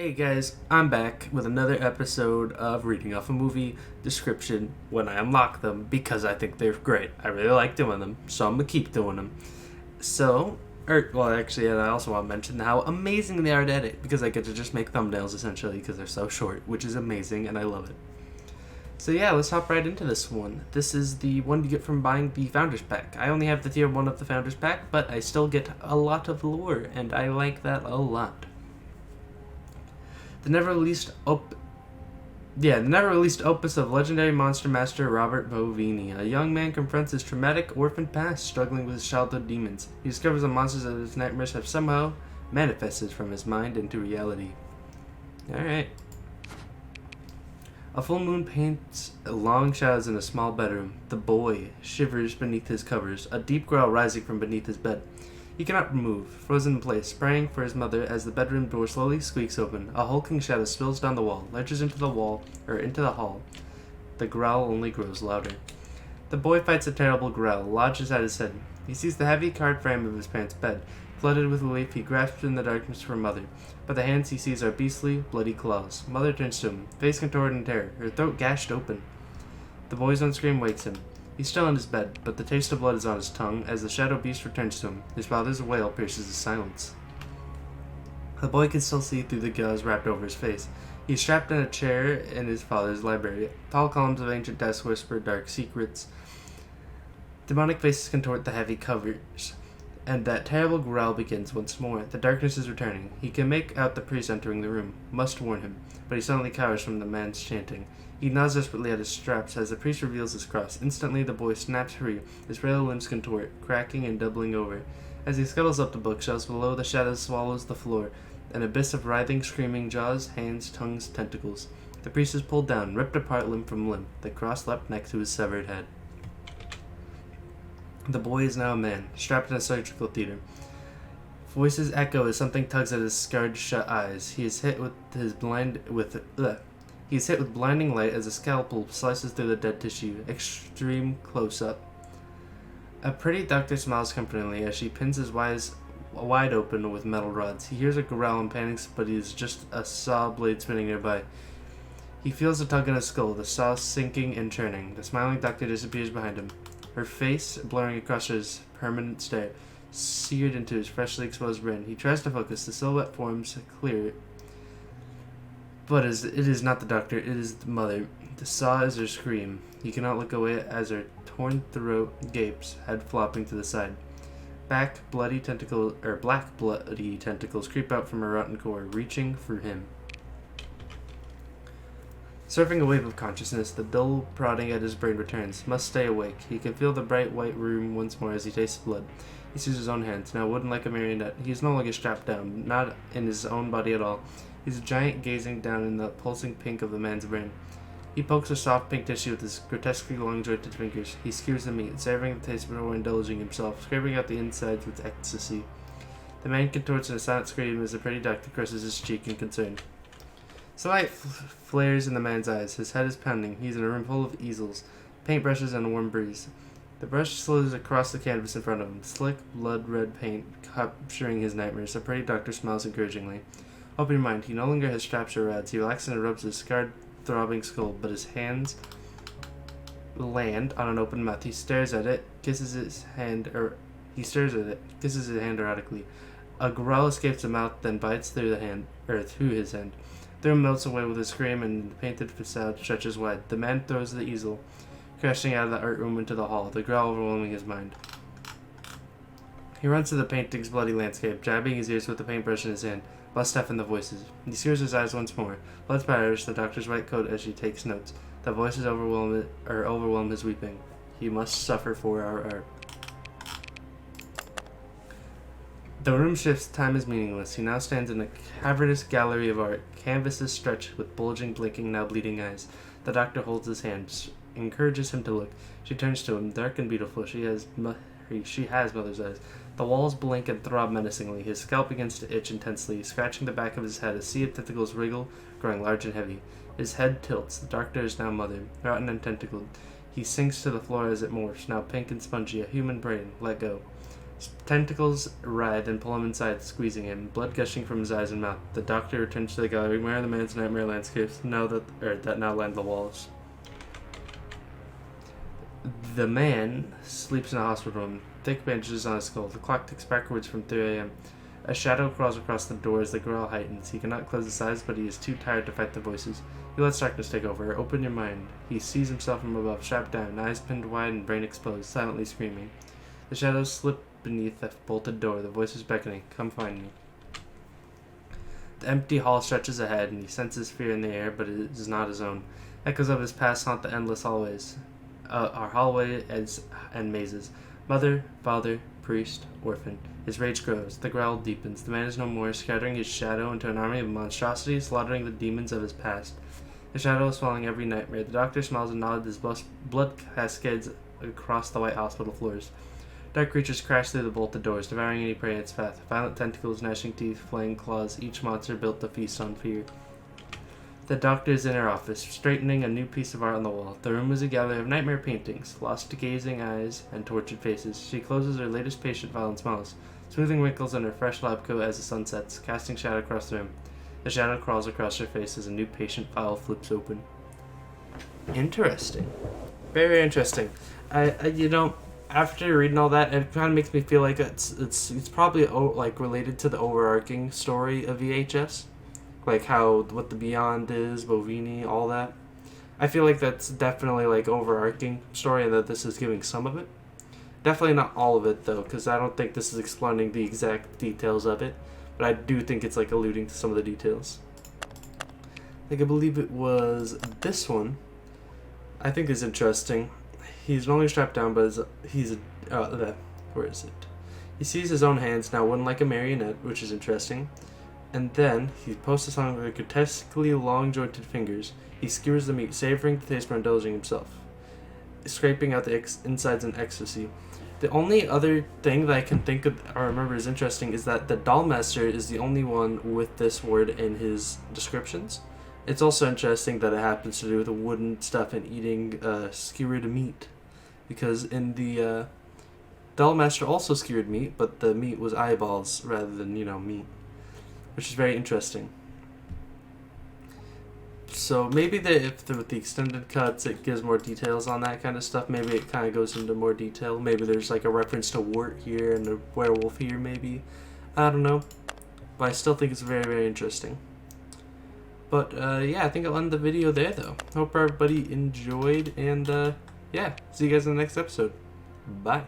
Hey guys, I'm back with another episode of reading off a movie description when I unlock them because I think they're great. I really like doing them, so I'm gonna keep doing them. I also want to mention how amazing they are to edit because I get to just make thumbnails essentially because they're so short, which is amazing and I love it. So yeah, let's hop right into this one. This is the one you get from buying the Founders Pack. I only have the tier 1 of the Founders Pack, but I still get a lot of lore, and I like that a lot. The never released opus of legendary monster master Robert Bovini. A young man confronts his traumatic orphan past, struggling with his childhood demons. He discovers the monsters of his nightmares have somehow manifested from his mind into reality. Alright. A full moon paints long shadows in a small bedroom. The boy shivers beneath his covers, a deep growl rising from beneath his bed. He cannot move, frozen in place, praying for his mother as the bedroom door slowly squeaks open. A hulking shadow spills down the wall, lurches into the hall. The growl only grows louder. The boy fights a terrible growl, lodges at his head. He sees the heavy card frame of his parents' bed. Flooded with relief, he grasps in the darkness for mother. But the hands he sees are beastly, bloody claws. Mother turns to him, face contorted in terror, her throat gashed open. The boy's own scream wakes him. He's still in his bed, but the taste of blood is on his tongue as the shadow beast returns to him. His father's wail pierces his silence. The boy can still see through the gauze wrapped over his face. He's strapped in a chair in his father's library. Tall columns of ancient desks whisper dark secrets. Demonic faces contort the heavy covers, and that terrible growl begins once more. The darkness is returning. He can make out the priest entering the room. Must warn him, but he suddenly cowers from the man's chanting. He gnaws desperately at his straps as the priest reveals his cross. Instantly, the boy snaps free. His frail limbs contort, cracking and doubling over. As he scuttles up the bookshelves below, the shadow swallows the floor. An abyss of writhing, screaming jaws, hands, tongues, tentacles. The priest is pulled down, ripped apart limb from limb. The cross leapt next to his severed head. The boy is now a man, strapped in a surgical theater. Voices echo as something tugs at his scarred shut eyes. He is hit with blinding light as a scalpel slices through the dead tissue. Extreme close-up. A pretty doctor smiles comfortingly as she pins his eyes wide open with metal rods. He hears a growl and panics, but he is just a saw blade spinning nearby. He feels a tug in his skull, the saw sinking and churning. The smiling doctor disappears behind him, her face blurring across his permanent stare, seared into his freshly exposed brain. He tries to focus. The silhouette forms clear, but it is not the doctor, it is the mother. The saw is her scream. He cannot look away as her torn throat gapes, head flopping to the side. Black bloody tentacles creep out from her rotten core, reaching for him. Surfing a wave of consciousness, the dull prodding at his brain returns. Must stay awake. He can feel the bright white room once more as he tastes blood. He sees his own hands, now wooden like a marionette. He is no longer strapped down, not in his own body at all. He's a giant gazing down in the pulsing pink of the man's brain. He pokes the soft pink tissue with his grotesquely long jointed fingers. He skewers the meat, savoring the taste before indulging himself, scraping out the insides with ecstasy. The man contorts in a silent scream as the pretty doctor crosses his cheek in concern. Sunlight flares in the man's eyes. His head is pounding. He's in a room full of easels, paintbrushes, and a warm breeze. The brush slithers across the canvas in front of him, slick, blood-red paint capturing his nightmares. The pretty doctor smiles encouragingly. Open your mind. He no longer has straps or rods. He relaxes and rubs his scarred, throbbing skull, but his hands land on an open mouth. He stares at it, kisses his hand erotically. A growl escapes the mouth, then bites through his hand. The room melts away with a scream, and the painted facade stretches wide. The man throws the easel, crashing out of the art room into the hall, the growl overwhelming his mind. He runs to the painting's bloody landscape, jabbing his ears with the paintbrush in his hand, bust deaf in the voices. He screws his eyes once more. Blood spatters the doctor's white coat as she takes notes. The voices overwhelm his weeping. He must suffer for our art. The room shifts. Time is meaningless. He now stands in a cavernous gallery of art. Canvases stretched with bulging, blinking, now bleeding eyes. The doctor holds his hand, encourages him to look. She turns to him, dark and beautiful. She has mother's eyes. The walls blink and throb menacingly. His scalp begins to itch intensely, scratching the back of his head. A sea of tentacles wriggle, growing large and heavy. His head tilts. The doctor is now mother, rotten and tentacled. He sinks to the floor as it morphs, now pink and spongy, a human brain. Let go. His tentacles writhe and pull him inside, squeezing him, blood gushing from his eyes and mouth. The doctor returns to the gallery, admiring the man's nightmare landscapes that now line the walls. The man sleeps in a hospital room, thick bandages on his skull. The clock ticks backwards from 3 a.m. A shadow crawls across the door as the growl heightens. He cannot close his eyes, but he is too tired to fight the voices. He lets darkness take over. Open your mind. He sees himself from above, strapped down, eyes pinned wide and brain exposed, silently screaming. The shadows slip beneath the bolted door. The voice is beckoning. Come find me. The empty hall stretches ahead, and he senses fear in the air, but it is not his own. Echoes of his past haunt the endless hallways. Our hallway and mazes. Mother, father, priest, orphan. His rage grows. The growl deepens. The man is no more, scattering his shadow into an army of monstrosities, slaughtering the demons of his past. The shadow is swallowing every nightmare. The doctor smiles and nods as blood cascades across the white hospital floors. Dark creatures crash through the bolted doors, devouring any prey in its path. Violent tentacles, gnashing teeth, flaying claws, each monster built to feast on fear. The doctor's inner office, straightening a new piece of art on the wall. The room is a gallery of nightmare paintings, lost gazing eyes and tortured faces. She closes her latest patient file and smiles, smoothing wrinkles on her fresh lab coat as the sun sets, casting shadow across the room. The shadow crawls across her face as a new patient file flips open. Interesting. Very interesting. After reading all that, it kind of makes me feel like it's probably like related to the overarching story of VHS. Like what the Beyond is, Bovini, all that. I feel like that's definitely like overarching story, and that this is giving some of it. Definitely not all of it though, because I don't think this is explaining the exact details of it. But I do think it's like alluding to some of the details. I believe it was this one. I think is interesting. He's not only strapped down, but where is it? He sees his own hands now, one like a marionette, which is interesting. And then he posts a song with grotesquely long jointed fingers. He skewers the meat, savoring the taste but indulging himself, scraping out the insides in ecstasy. The only other thing that I can think of or remember is interesting is that the Dollmaster is the only one with this word in his descriptions. It's also interesting that it happens to do with wooden stuff and eating skewered meat, because in the Dollmaster also skewered meat, but the meat was eyeballs rather than meat, which is very interesting. So maybe with the extended cuts, it gives more details on that kind of stuff. Maybe it kind of goes into more detail. Maybe there's like a reference to wart here and a werewolf here, maybe. I don't know. But I still think it's very, very interesting. But yeah, I think I'll end the video there though. Hope everybody enjoyed, and yeah, see you guys in the next episode. Bye.